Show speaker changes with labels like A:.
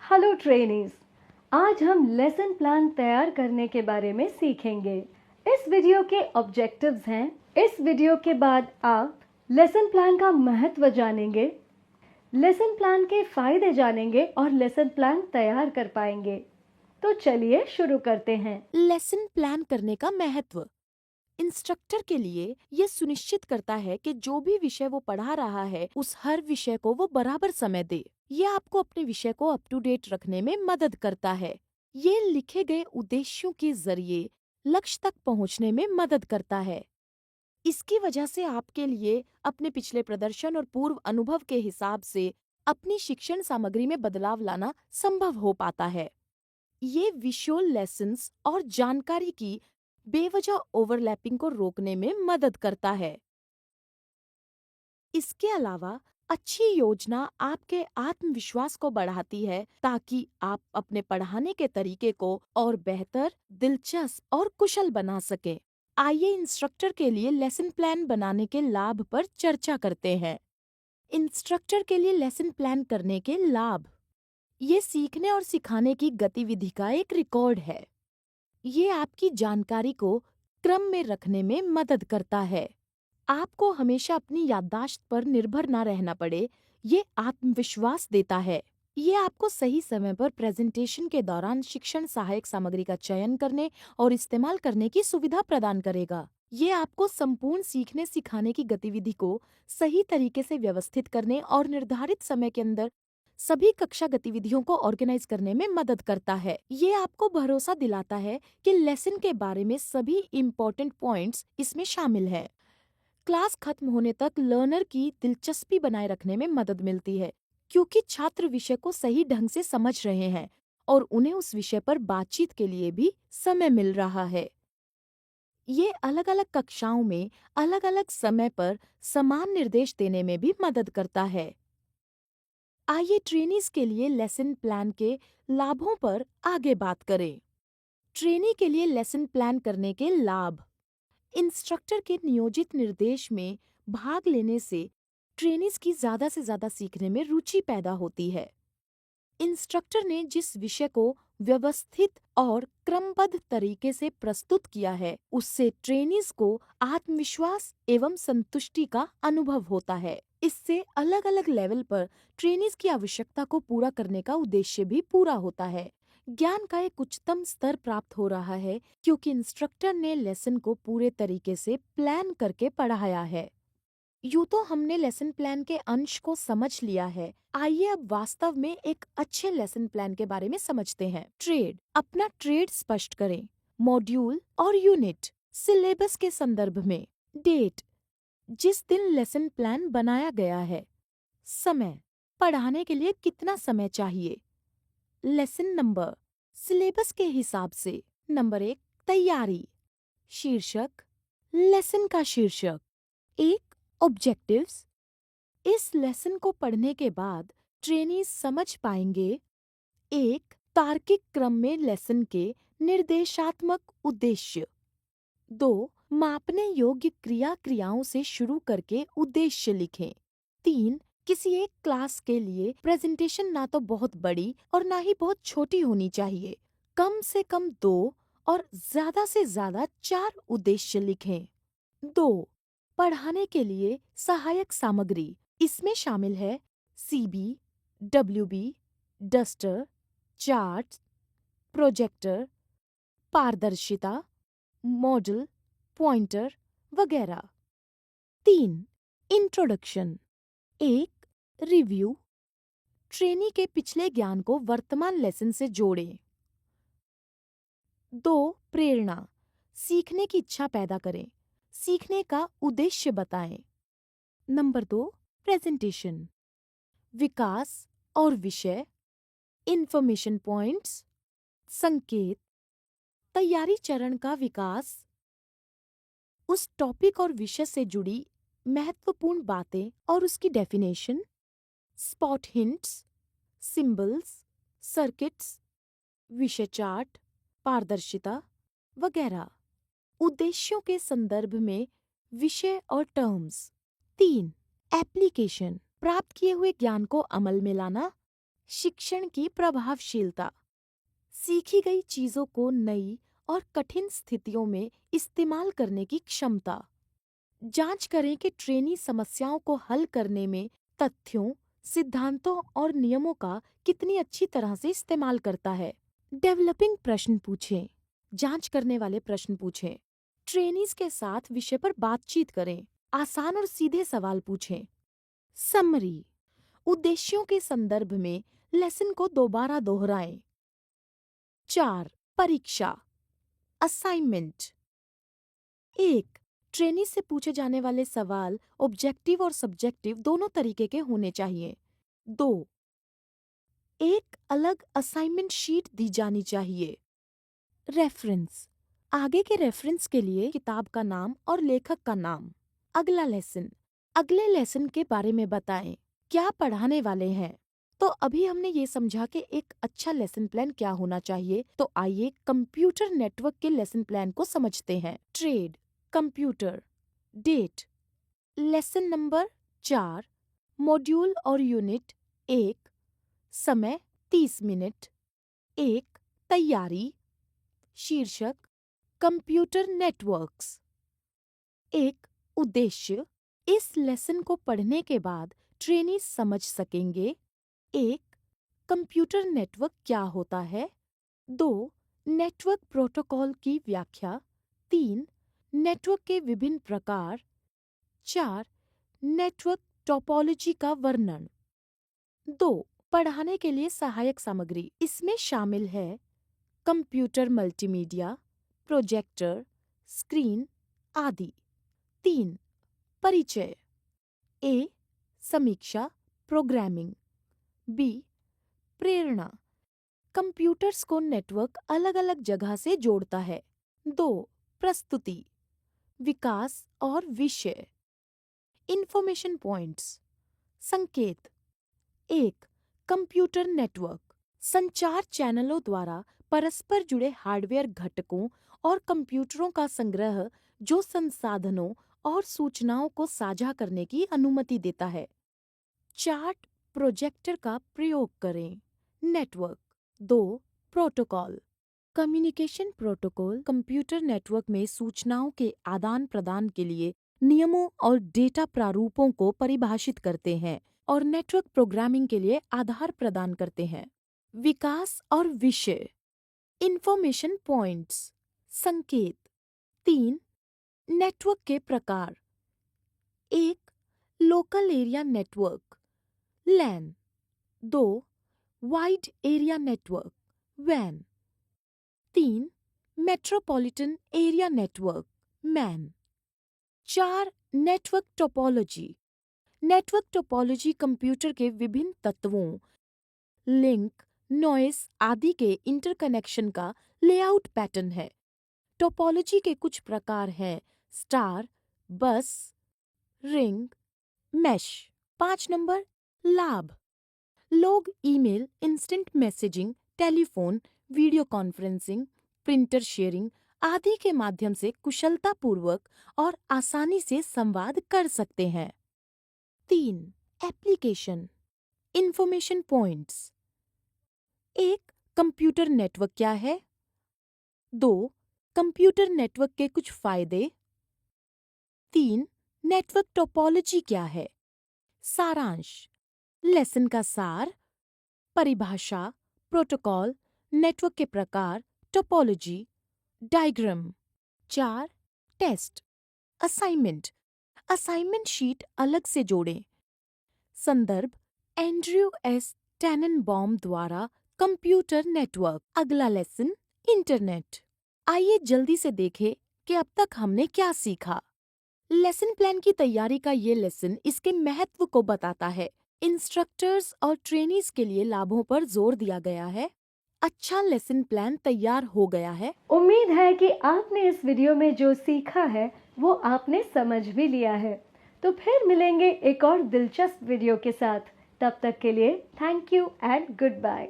A: Hello trainees. आज हम lesson plan तैयार करने के बारे में सीखेंगे। इस वीडियो के ऑब्जेक्टिव्स हैं। इस वीडियो के बाद आप लेसन प्लान का महत्व जानेंगे, लेसन प्लान के फायदे जानेंगे और लेसन प्लान तैयार कर पाएंगे। तो चलिए शुरू करते हैं।
B: लेसन प्लान करने का महत्व। इंस्ट्रक्टर के लिए ये सुनिश्चित करता है कि जो भी विषय वो पढ़ा रहा है उस हर विषय को वो बराबर समय दे। ये आपको अपने विषय को अप टू डेट रखने में मदद करता है। ये लिखे गए उद्देश्यों के जरिए लक्ष्य तक पहुंचने में मदद करता है। इसकी वजह से आपके लिए अपने पिछले प्रदर्शन और पूर्व अनुभव के हिसाब से अपनी शिक्षण सामग्री में बदलाव लाना संभव हो पाता है। ये विजुअल लेसन्स और जानकारी की बेवजह ओवरलैपिंग को रोकने में मदद करता है। इसके अलावा अच्छी योजना आपके आत्मविश्वास को बढ़ाती है ताकि आप अपने पढ़ाने के तरीके को और बेहतर, दिलचस्प और कुशल बना सकें। आइए इंस्ट्रक्टर के लिए लेसन प्लान बनाने के लाभ पर चर्चा करते हैं। इंस्ट्रक्टर के लिए लेसन प्लान करने के लाभ। ये सीखने और सिखाने की गतिविधि का एक रिकॉर्ड है। ये आपकी जानकारी को क्रम में रखने में मदद करता है। आपको हमेशा अपनी याददाश्त पर निर्भर ना रहना पड़े, ये आत्मविश्वास देता है। ये आपको सही समय पर प्रेजेंटेशन के दौरान शिक्षण सहायक सामग्री का चयन करने और इस्तेमाल करने की सुविधा प्रदान करेगा। ये आपको संपूर्ण सीखने सिखाने की गतिविधि को सही तरीके से व्यवस्थित करने और निर्धारित समय के अंदर सभी कक्षा गतिविधियों को ऑर्गेनाइज करने में मदद करता है। ये आपको भरोसा दिलाता है कि लेसन के बारे में सभी इम्पोर्टेंट पॉइंट्स इसमें शामिल है। क्लास खत्म होने तक लर्नर की दिलचस्पी बनाए रखने में मदद मिलती है, क्योंकि छात्र विषय को सही ढंग से समझ रहे हैं और उन्हें उस विषय पर बातचीत के लिए भी समय मिल रहा है। ये अलग अलग कक्षाओं में अलग अलग समय पर समान निर्देश देने में भी मदद करता है। आइए ट्रेनीज के लिए लेसन प्लान के लाभों पर आगे बात करें। ट्रेनी के लिए लेसन प्लान करने के लाभ। इंस्ट्रक्टर के नियोजित निर्देश में भाग लेने से ट्रेनीज की ज्यादा से ज्यादा सीखने में रुचि पैदा होती है। इंस्ट्रक्टर ने जिस विषय को व्यवस्थित और क्रमबद्ध तरीके से प्रस्तुत किया है, उससे ट्रेनीज को आत्मविश्वास एवं संतुष्टि का अनुभव होता है। इससे अलग अलग लेवल पर ट्रेनीज की आवश्यकता को पूरा करने का उद्देश्य भी पूरा होता है। ज्ञान का एक उच्चतम स्तर प्राप्त हो रहा है क्योंकि इंस्ट्रक्टर ने लेसन को पूरे तरीके से प्लान करके पढ़ाया है। यूं तो हमने लेसन प्लान के अंश को समझ लिया है। आइए अब वास्तव में एक अच्छे लेसन प्लान के बारे में समझते हैं। ट्रेड। अपना ट्रेड स्पष्ट करें। मॉड्यूल और यूनिट। सिलेबस के संदर्भ में। डेट, जिस दिन लेसन प्लान बनाया गया है। समय, पढ़ाने के लिए कितना समय चाहिए। लेसन नंबर, सिलेबस के हिसाब से। नंबर 1, तैयारी। शीर्षक, लेसन का शीर्षक। 1, ऑब्जेक्टिव्स। इस लेसन को पढ़ने के बाद ट्रेनीज समझ पाएंगे। 1, तार्किक क्रम में लेसन के निर्देशात्मक उद्देश्य। 2, मापने योग्य क्रियाओं से शुरू करके उद्देश्य लिखें। 3, किसी एक क्लास के लिए प्रेजेंटेशन ना तो बहुत बड़ी और ना ही बहुत छोटी होनी चाहिए। कम से कम 2 और ज्यादा से ज्यादा 4 उद्देश्य लिखें। 2, पढ़ाने के लिए सहायक सामग्री। इसमें शामिल है CB, WB, duster, charts, projector, पारदर्शिता, मॉडल, पॉइंटर वगैरह। 3, इंट्रोडक्शन। 1, रिव्यू। ट्रेनी के पिछले ज्ञान को वर्तमान लेसन से जोड़ें। 2, प्रेरणा। सीखने की इच्छा पैदा करें। सीखने का उद्देश्य बताएं। Number 2, presentation. विकास और विषय, इंफॉर्मेशन पॉइंट्स, संकेत। तैयारी चरण का विकास, उस टॉपिक और विषय से जुड़ी महत्वपूर्ण बातें और उसकी definition. Spot hints, symbols, circuits, विषय चार्ट, पारदर्शिता वगैरह। उद्देश्यों के संदर्भ में विषय और टर्म्स। 3, एप्लीकेशन। प्राप्त किए हुए ज्ञान को अमल में लाना, शिक्षण की प्रभावशीलता, सीखी गई चीजों को नई और कठिन स्थितियों में इस्तेमाल करने की क्षमता। जांच करें कि ट्रेनी समस्याओं को हल करने में तथ्यों, सिद्धांतों और नियमों का कितनी अच्छी तरह से इस्तेमाल करता है। डेवलपिंग प्रश्न पूछें। जांच करने वाले प्रश्न पूछें। ट्रेनीज के साथ विषय पर बातचीत करें। आसान और सीधे सवाल पूछें। समरी, उद्देश्यों के संदर्भ में लेसन को दोबारा दोहराएं। 4. परीक्षा, असाइनमेंट। 1. ट्रेनी से पूछे जाने वाले सवाल ऑब्जेक्टिव और सब्जेक्टिव दोनों तरीके के होने चाहिए। 2. एक अलग असाइनमेंट शीट दी जानी चाहिए। रेफरेंस, आगे के रेफरेंस के लिए किताब का नाम और लेखक का नाम। अगला लेसन, अगले लेसन के बारे में बताएं। क्या पढ़ाने वाले हैं? तो अभी हमने ये समझा कि एक अच्छा लेसन प्लान क्या होना चाहिए, तो आइए कंप्यूटर नेटवर्क के लेसन प्लान को समझते हैं। Trade, computer, date, lesson number 4, module और यूनिट 1, समय 30 मिनट। 1. तैयारी, शीर्षक कंप्यूटर नेटवर्क्स। 1. उद्देश्य, इस लेसन को पढ़ने के बाद ट्रेनी समझ सकेंगे। 1. कंप्यूटर नेटवर्क क्या होता है। 2. नेटवर्क प्रोटोकॉल की व्याख्या। 3. नेटवर्क के विभिन्न प्रकार। 4. नेटवर्क टोपोलॉजी का वर्णन। 2. पढ़ाने के लिए सहायक सामग्री, इसमें शामिल है कंप्यूटर मल्टीमीडिया, प्रोजेक्टर, स्क्रीन आदि। 3. परिचय। ए. समीक्षा, प्रोग्रामिंग। बी. प्रेरणा, कंप्यूटर्स को नेटवर्क अलग अलग जगह से जोड़ता है। 2. प्रस्तुति, विकास और विषय। इंफॉर्मेशन पॉइंट्स, संकेत। 1. कंप्यूटर नेटवर्क, संचार चैनलों द्वारा परस्पर जुड़े हार्डवेयर घटकों और कंप्यूटरों का संग्रह जो संसाधनों और सूचनाओं को साझा करने की अनुमति देता है। चार्ट प्रोजेक्टर का प्रयोग करें। Network. 2. Protocol, communication protocol computer network में सूचनाओं के आदान प्रदान के लिए नियमों और डेटा प्रारूपों को परिभाषित करते हैं और नेटवर्क प्रोग्रामिंग के लिए आधार प्रदान करते हैं। विकास और विषय, इंफॉर्मेशन पॉइंट्स, संकेत। 3. नेटवर्क के प्रकार। 1. Local area network, LAN. 2. Wide area network, वैन। 3. Metropolitan area network, MAN. 4. Network topology, network topology computer के विभिन्न तत्वों, लिंक, नॉइस आदि के इंटरकनेक्शन का लेआउट पैटर्न है। टोपोलॉजी के कुछ प्रकार हैं स्टार, बस, रिंग, मैश। 5 नंबर, लाभ। लोग email, instant messaging, telephone, video conferencing, printer sharing आदि के माध्यम से कुशलतापूर्वक और आसानी से संवाद कर सकते हैं। 3. Application, information points. 1. Computer network क्या है। 2. कंप्यूटर नेटवर्क के कुछ फायदे। 3. नेटवर्क टोपोलॉजी क्या है। सारांश, लेसन का सार, परिभाषा, प्रोटोकॉल, नेटवर्क के प्रकार, topology, diagram. 4. Test, assignment, assignment sheet अलग से जोड़ें। संदर्भ, एंड्रयू एस टेननबॉम द्वारा कंप्यूटर नेटवर्क। अगला लेसन, इंटरनेट। आइए जल्दी से देखें कि अब तक हमने क्या सीखा। लेसन प्लान की तैयारी का ये लेसन इसके महत्व को बताता है। इंस्ट्रक्टर्स और ट्रेनीज के लिए लाभों पर जोर दिया गया है। अच्छा लेसन प्लान तैयार हो गया है।
A: उम्मीद है कि आपने इस वीडियो में जो सीखा है वो आपने समझ भी लिया है। तो फिर मिलेंगे एक और दिलचस्प वीडियो के साथ। तब तक के लिए thank you and good bye.